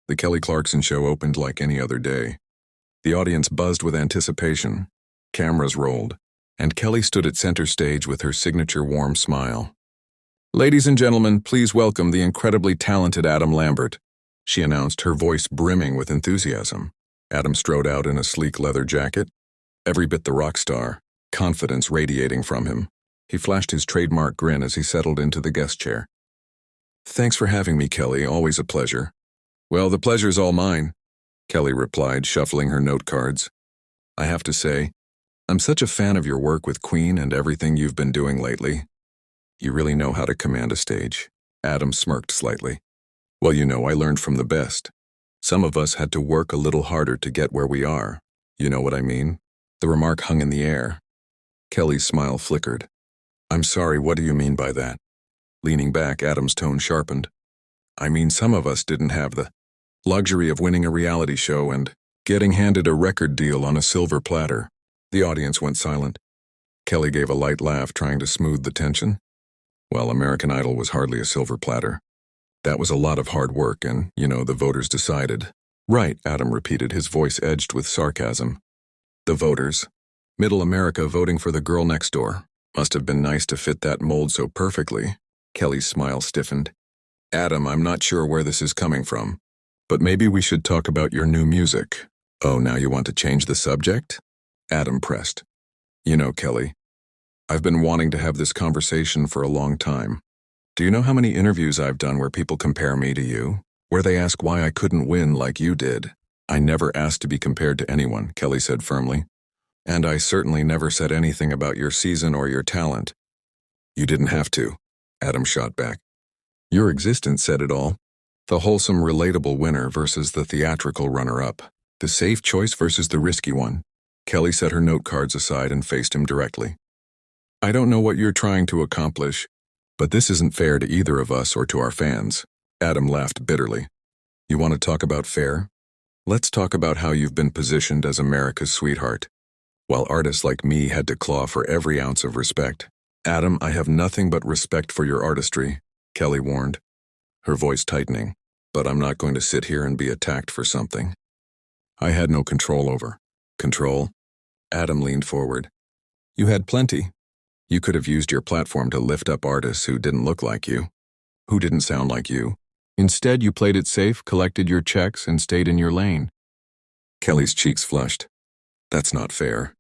The Kelly Clarkson show opened like any other day. The audience buzzed with anticipation. Cameras rolled, and Kelly stood at center stage with her signature warm smile. "Ladies and gentlemen, please welcome the incredibly talented Adam Lambert," she announced, her voice brimming with enthusiasm. Adam strode out in a sleek leather jacket, every bit the rock star, confidence radiating from him. He flashed his trademark grin as he settled into the guest chair. "Thanks for having me, Kelly. Always a pleasure." "Well, the pleasure's all mine," Kelly replied, shuffling her note cards. "I have to say, I'm such a fan of your work with Queen and everything you've been doing lately. You really know how to command a stage." Adam smirked slightly. "Well, I learned from the best. Some of us had to work a little harder to get where we are. You know what I mean?" The remark hung in the air. Kelly's smile flickered. "I'm sorry, what do you mean by that?" Leaning back, Adam's tone sharpened. "I mean, some of us didn't have the luxury of winning a reality show and getting handed a record deal on a silver platter." The audience went silent. Kelly gave a light laugh, trying to smooth the tension. "Well, American Idol was hardly a silver platter. That was a lot of hard work and, the voters decided." "Right," Adam repeated, his voice edged with sarcasm. "The voters. Middle America voting for the girl next door. Must have been nice to fit that mold so perfectly." Kelly's smile stiffened. "Adam, I'm not sure where this is coming from, but maybe we should talk about your new music." "Oh, now you want to change the subject?" Adam pressed. Kelly, I've been wanting to have this conversation for a long time. Do you know how many interviews I've done where people compare me to you? Where they ask why I couldn't win like you did? I never asked to be compared to anyone," Kelly said firmly. "And I certainly never said anything about your season or your talent." "You didn't have to," Adam shot back. "Your existence said it all. The wholesome, relatable winner versus the theatrical runner-up. The safe choice versus the risky one." Kelly set her note cards aside and faced him directly. "I don't know what you're trying to accomplish, but this isn't fair to either of us or to our fans." Adam laughed bitterly. "You want to talk about fair? Let's talk about how you've been positioned as America's sweetheart, while artists like me had to claw for every ounce of respect." "Adam, I have nothing but respect for your artistry," Kelly warned, her voice tightening. "But I'm not going to sit here and be attacked for something I had no control over." "Control?" Adam leaned forward. "You had plenty. You could have used your platform to lift up artists who didn't look like you, who didn't sound like you. Instead, you played it safe, collected your checks, and stayed in your lane." Kelly's cheeks flushed. "That's not fair.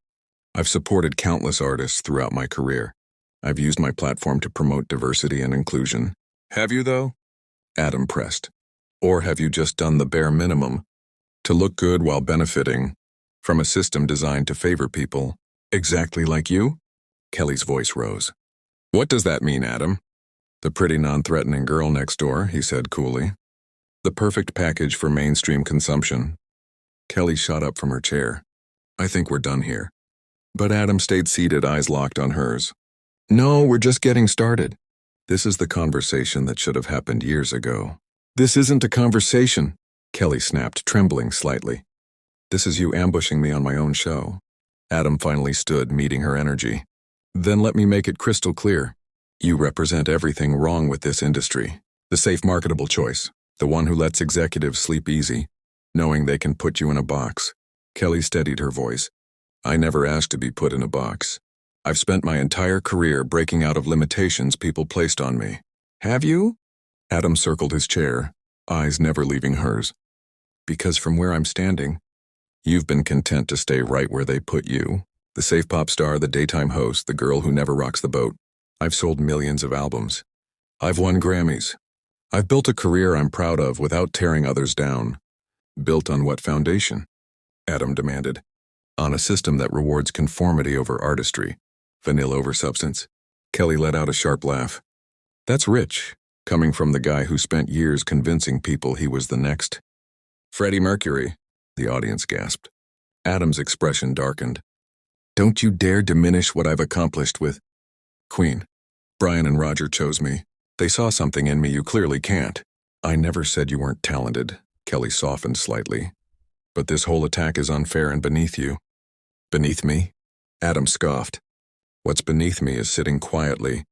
I've supported countless artists throughout my career. I've used my platform to promote diversity and inclusion." "Have you, though?" Adam pressed. "Or have you just done the bare minimum to look good while benefiting from a system designed to favor people exactly like you?" Kelly's voice rose. "What does that mean, Adam?" "The pretty non-threatening girl next door," he said coolly. "The perfect package for mainstream consumption." Kelly shot up from her chair. "I think we're done here." But Adam stayed seated, eyes locked on hers. "No, we're just getting started. This is the conversation that should have happened years ago." "This isn't a conversation," Kelly snapped, trembling slightly. "This is you ambushing me on my own show." Adam finally stood, meeting her energy. "Then let me make it crystal clear. You represent everything wrong with this industry. The safe, marketable choice. The one who lets executives sleep easy, knowing they can put you in a box." Kelly steadied her voice. "I never asked to be put in a box. I've spent my entire career breaking out of limitations people placed on me." "Have you?" Adam circled his chair, eyes never leaving hers. "Because from where I'm standing, you've been content to stay right where they put you. The safe pop star, the daytime host, the girl who never rocks the boat. I've sold millions of albums. I've won Grammys. I've built a career I'm proud of without tearing others down." "Built on what foundation?" Adam demanded. "On a system that rewards conformity over artistry, vanilla over substance." Kelly let out a sharp laugh. "That's rich, coming from the guy who spent years convincing people he was the next Freddie Mercury." The audience gasped. Adam's expression darkened. "Don't you dare diminish what I've accomplished with Queen. Brian and Roger chose me. They saw something in me you clearly can't." "I never said you weren't talented," Kelly softened slightly. "But this whole attack is unfair and beneath you." "Beneath me?" Adam scoffed. "What's beneath me is sitting quietly,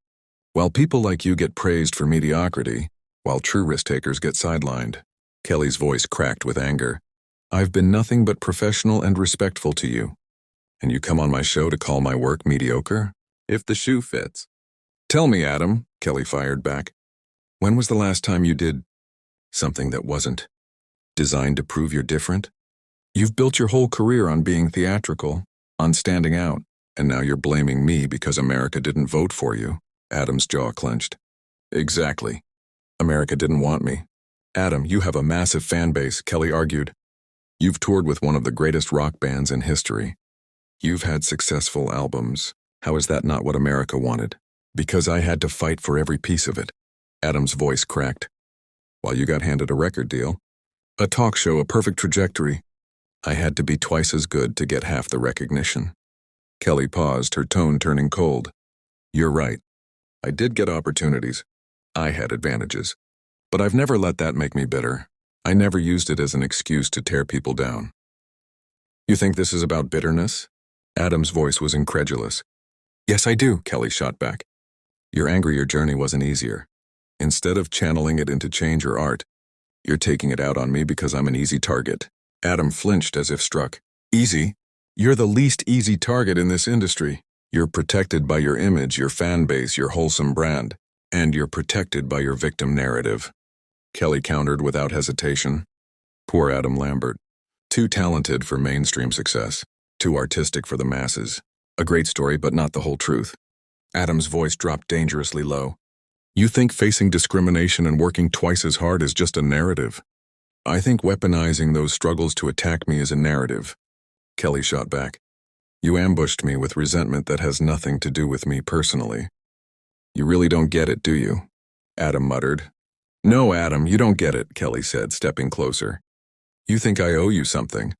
while people like you get praised for mediocrity, while true risk-takers get sidelined." Kelly's voice cracked with anger. I've been nothing but professional and respectful to you. And you come on my show to call my work mediocre? If the shoe fits. Tell me, Adam, Kelly fired back. When was the last time you did something that wasn't designed to prove you're different? You've built your whole career on being theatrical, on standing out, and now you're blaming me because America didn't vote for you. Adam's jaw clenched. Exactly. America didn't want me. Adam, you have a massive fan base, Kelly argued. You've toured with one of the greatest rock bands in history. You've had successful albums. How is that not what America wanted? Because I had to fight for every piece of it. Adam's voice cracked. While you got handed a record deal, a talk show, a perfect trajectory, I had to be twice as good to get half the recognition. Kelly paused, her tone turning cold. You're right. I did get opportunities. I had advantages. But I've never let that make me bitter. I never used it as an excuse to tear people down. You think this is about bitterness? Adam's voice was incredulous. Yes, I do, Kelly shot back. You're angry your journey wasn't easier. Instead of channeling it into change or art, you're taking it out on me because I'm an easy target. Adam flinched as if struck. Easy? You're the least easy target in this industry. You're protected by your image, your fan base, your wholesome brand, and you're protected by your victim narrative. Kelly countered without hesitation. Poor Adam Lambert. Too talented for mainstream success. Too artistic for the masses. A great story, but not the whole truth. Adam's voice dropped dangerously low. You think facing discrimination and working twice as hard is just a narrative? I think weaponizing those struggles to attack me is a narrative. Kelly shot back. You ambushed me with resentment that has nothing to do with me personally. You really don't get it, do you? Adam muttered. No, Adam, you don't get it, Kelly said, stepping closer. You think I owe you something.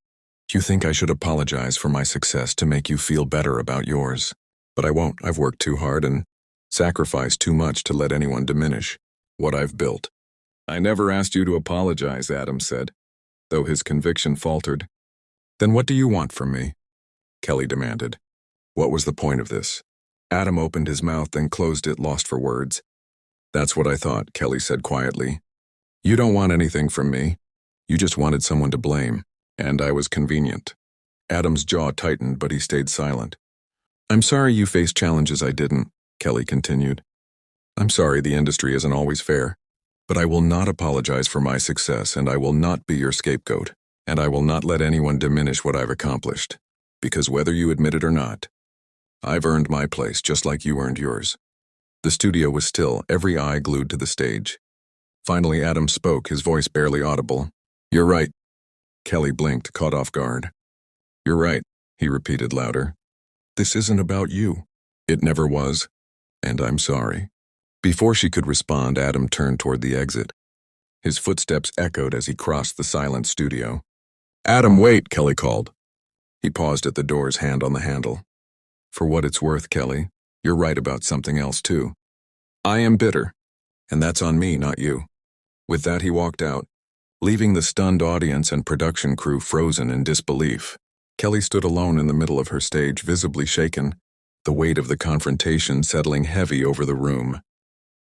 You think I should apologize for my success to make you feel better about yours. But I won't. I've worked too hard and sacrificed too much to let anyone diminish what I've built. I never asked you to apologize, Adam said, though his conviction faltered. Then what do you want from me? Kelly demanded. What was the point of this? Adam opened his mouth, then closed it, lost for words. That's what I thought, Kelly said quietly. You don't want anything from me. You just wanted someone to blame, and I was convenient. Adam's jaw tightened, but he stayed silent. I'm sorry you faced challenges I didn't, Kelly continued. I'm sorry the industry isn't always fair, but I will not apologize for my success, and I will not be your scapegoat, and I will not let anyone diminish what I've accomplished, because whether you admit it or not, I've earned my place just like you earned yours. The studio was still, every eye glued to the stage. Finally, Adam spoke, his voice barely audible. You're right. Kelly blinked, caught off guard. You're right, he repeated louder. This isn't about you. It never was. And I'm sorry. Before she could respond, Adam turned toward the exit. His footsteps echoed as he crossed the silent studio. Adam, wait, Kelly called. He paused at the door, his hand on the handle. For what it's worth, Kelly, you're right about something else too. I am bitter, and that's on me, not you. With that, he walked out, leaving the stunned audience and production crew frozen in disbelief. Kelly stood alone in the middle of her stage, visibly shaken, the weight of the confrontation settling heavy over the room.